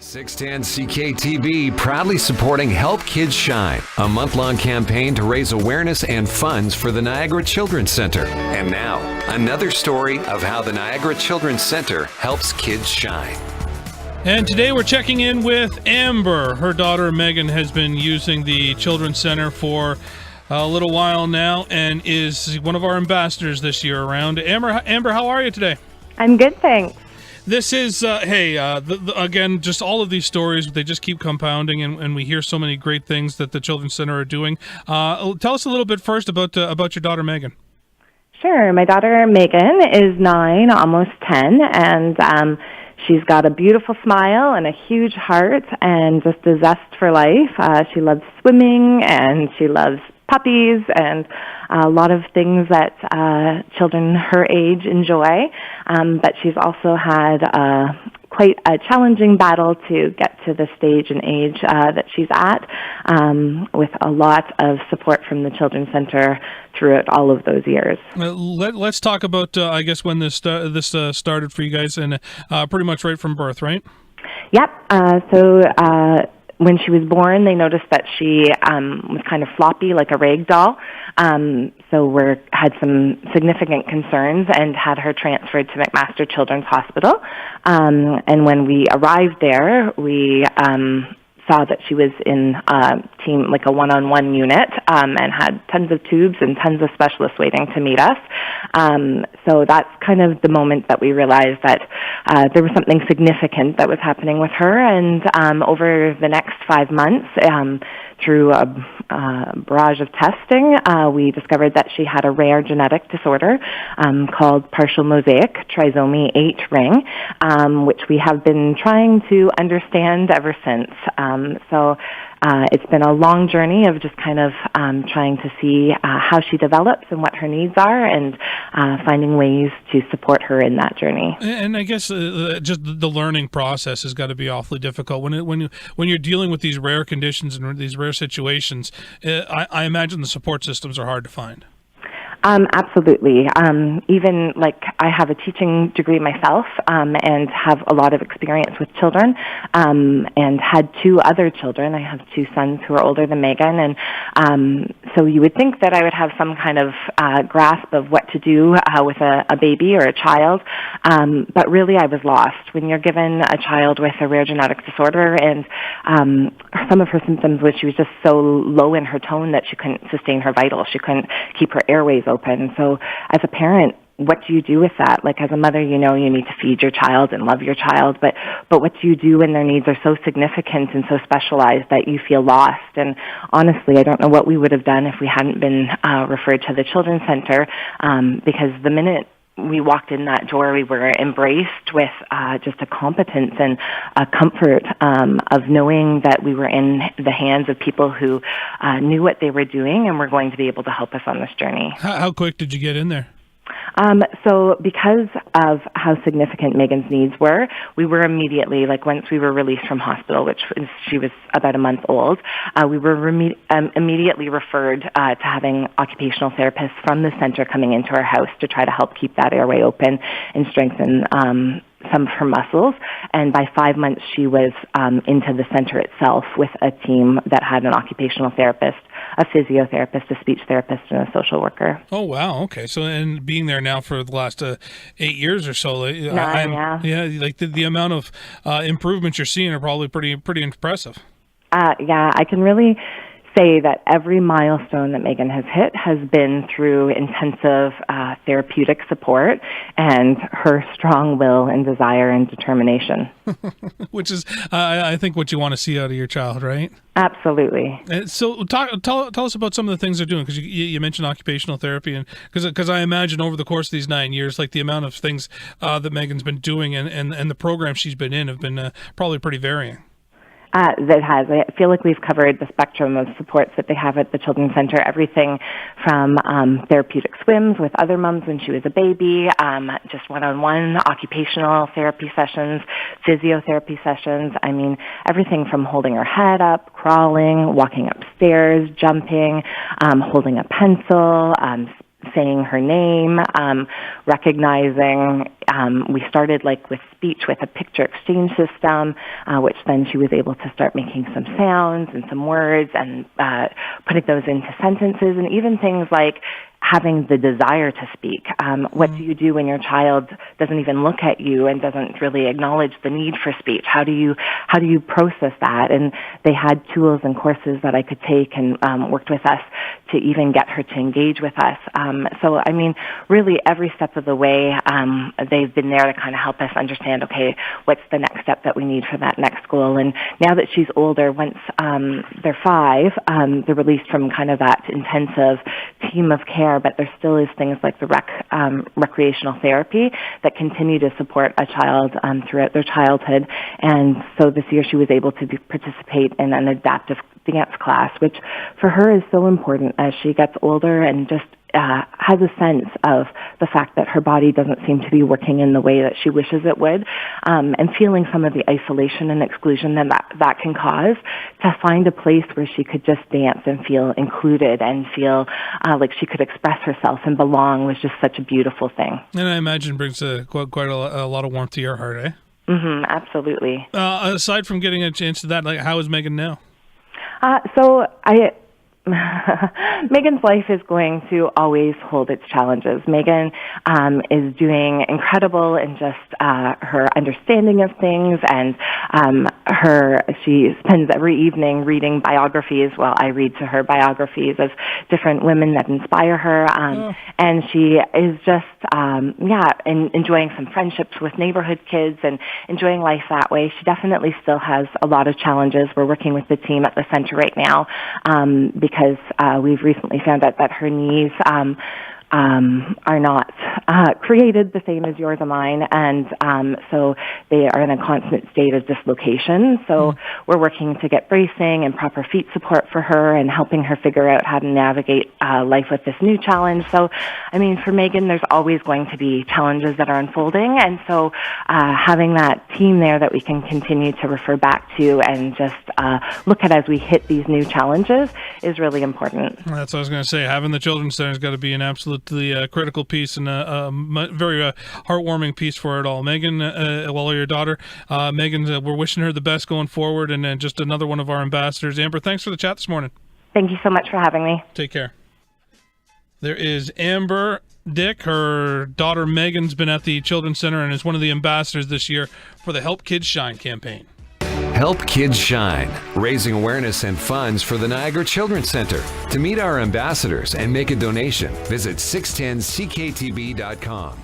610 CKTV proudly supporting Help Kids Shine, a month-long campaign to raise awareness and funds for the Niagara Children's Center. And now, another story of how the Niagara Children's Center helps kids shine. And today we're checking in with Amber. Her daughter Megan has been using the Children's Center for a little while now and is one of our ambassadors this year around. Amber, how are you today? I'm good, thanks. This is, again, just all of these stories, they just keep compounding, and we hear so many great things that the Children's Center are doing. Tell us a little bit first about your daughter, Megan. Sure. My daughter, Megan, is 9, almost 10, and she's got a beautiful smile and a huge heart and just a zest for life. She loves swimming, and she loves puppies and a lot of things that children her age enjoy. But she's also had quite a challenging battle to get to the stage and age that she's at, with a lot of support from the Children's Center throughout all of those years. Let's talk about, I guess, when this started for you guys, and pretty much right from birth, right? Yep. When she was born, they noticed that she was kind of floppy, like a rag doll. So we had some significant concerns and had her transferred to McMaster Children's Hospital. And when we arrived there, we saw that she was in a team, like a one-on-one unit, and had tons of tubes and tons of specialists waiting to meet us. So that's kind of the moment that we realized that there was something significant that was happening with her. And over the next 5 months, through a barrage of testing, we discovered that she had a rare genetic disorder called partial mosaic trisomy 8 ring, which we have been trying to understand ever since. So it's been a long journey of just kind of trying to see how she develops and what her needs are, and finding ways to support her in that journey. And I guess just the learning process has got to be awfully difficult when you're dealing with these rare conditions and these rare situations. I imagine the support systems are hard to find. Absolutely. Even like I have a teaching degree myself, and have a lot of experience with children, and had 2 other children. I have 2 sons who are older than Megan, and so you would think that I would have some kind of grasp of what to do with a baby or a child, but really I was lost. When you're given a child with a rare genetic disorder, and some of her symptoms was she was just so low in her tone that she couldn't sustain her vitals. She couldn't keep her airways open. So as a parent, what do you do with that? Like as a mother, you know you need to feed your child and love your child, but what do you do when their needs are so significant and so specialized that you feel lost? And honestly, I don't know what we would have done if we hadn't been referred to the Children's Center, because the minute we walked in that door, we were embraced with just a competence and a comfort of knowing that we were in the hands of people who knew what they were doing and were going to be able to help us on this journey. How quick did you get in there? So because of how significant Megan's needs were, we were immediately, like once we were released from hospital, she was about a month old, we were immediately referred to having occupational therapists from the center coming into our house to try to help keep that airway open and strengthen some of her muscles. And by 5 months, she was into the center itself with a team that had an occupational therapist, a physiotherapist, a speech therapist, and a social worker. Oh, wow. Okay. So, and being there now for the last 8 years or so, 9, yeah. Like the amount of improvements you're seeing are probably pretty impressive. Yeah, I can really say that every milestone that Megan has hit has been through intensive therapeutic support and her strong will and desire and determination. Which is, I think, what you want to see out of your child, right? Absolutely. So tell us about some of the things they're doing, because you mentioned occupational therapy, and because I imagine over the course of these 9 years, like the amount of things that Megan's been doing and the programs she's been in have been probably pretty varying. That has. I feel like we've covered the spectrum of supports that they have at the Children's Center, everything from therapeutic swims with other moms when she was a baby, just one-on-one occupational therapy sessions, physiotherapy sessions. I mean, everything from holding her head up, crawling, walking upstairs, jumping, holding a pencil, saying her name, recognizing. We started with speech with a picture exchange system, which then she was able to start making some sounds and some words and putting those into sentences, and even things like having the desire to speak. What do you do when your child doesn't even look at you and doesn't really acknowledge the need for speech? How do you process that? And they had tools and courses that I could take, and worked with us to even get her to engage with us. So, I mean, really every step of the way, they've been there to kind of help us understand, okay, what's the next step that we need for that next goal? And now that she's older, once they're 5, they're released from kind of that intensive team of care, but there still is things like the recreational therapy that continue to support a child throughout their childhood. And so this year she was able to participate in an adaptive dance class, which for her is so important as she gets older and just has a sense of the fact that her body doesn't seem to be working in the way that she wishes it would, and feeling some of the isolation and exclusion that can cause, to find a place where she could just dance and feel included and feel like she could express herself and belong was just such a beautiful thing. And I imagine brings quite a lot of warmth to your heart, eh? Mm-hmm, absolutely. Aside from getting a chance to that, how is Megan now? Megan's life is going to always hold its challenges. Megan is doing incredible in just her understanding of things, and she spends every evening reading biographies. Well, I read to her biographies of different women that inspire her, and she is just enjoying some friendships with neighborhood kids and enjoying life that way. She definitely still has a lot of challenges. We're working with the team at the center right now because we've recently found out that her knees are not created the same as yours and mine, and so they are in a constant state of dislocation. So we're working to get bracing and proper feet support for her and helping her figure out how to navigate life with this new challenge. So, I mean, for Megan, there's always going to be challenges that are unfolding, and so having that team there that we can continue to refer back to and just look at as we hit these new challenges is really important. That's what I was going to say. Having the Children's Center has got to be an absolutely critical piece and a very heartwarming piece for it all. Megan, your daughter, Megan, we're wishing her the best going forward, and just another one of our ambassadors. Amber, thanks for the chat this morning. Thank you so much for having me. Take care. There is Amber Dyck. Her daughter Megan's been at the Children's Center and is one of the ambassadors this year for the Help Kids Shine campaign. Help Kids Shine, raising awareness and funds for the Niagara Children's Center. To meet our ambassadors and make a donation, visit 610cktb.com.